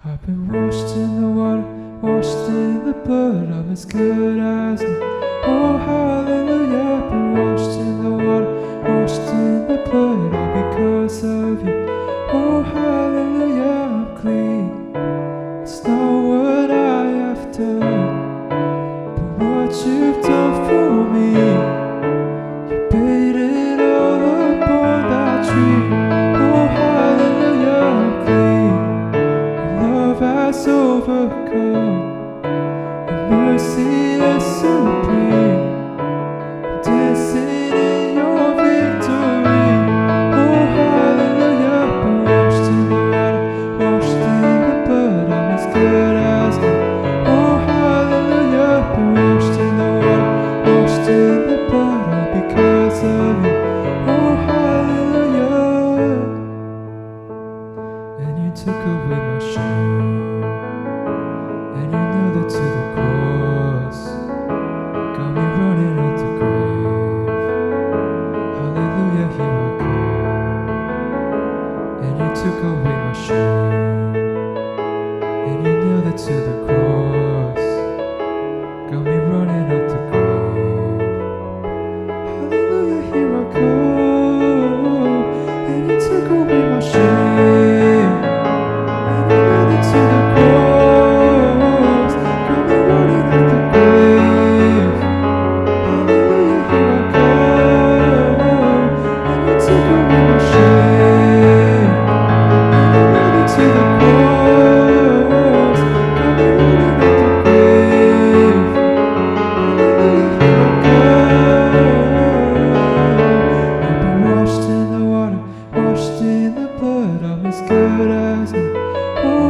I've been washed in the water, washed in the blood, I'm as good as new. Oh hallelujah, I've been washed in the water, washed in the blood, all because of you. Oh hallelujah, I'm clean. It's not what I have done, but what you've done for me. You paid it all upon that tree. Oh hallelujah, I'm clean. Love has overcome, your mercy is supreme. I'm dancing in your victory. Oh hallelujah, I've been washed in the water, washed in the blood, I'm as good as new. Oh hallelujah, I've been washed in the water, washed in the blood, all because of you. Oh hallelujah. And you took away my shame, and you nailed it to the cross, got me running out the grave. Hallelujah, here I come. And you took away my shame, and you nailed it to the cross, got me running out the grave. Hallelujah, here I come. And you took away my shame, and you nailed it to the cross, got me running out the grave. Hallelujah, here I come. And you took away my shame, and you nailed it to the cross, got me running out the grave. Hallelujah, here I come. I've been washed in the water, washed in the blood, I'm as good as new. Oh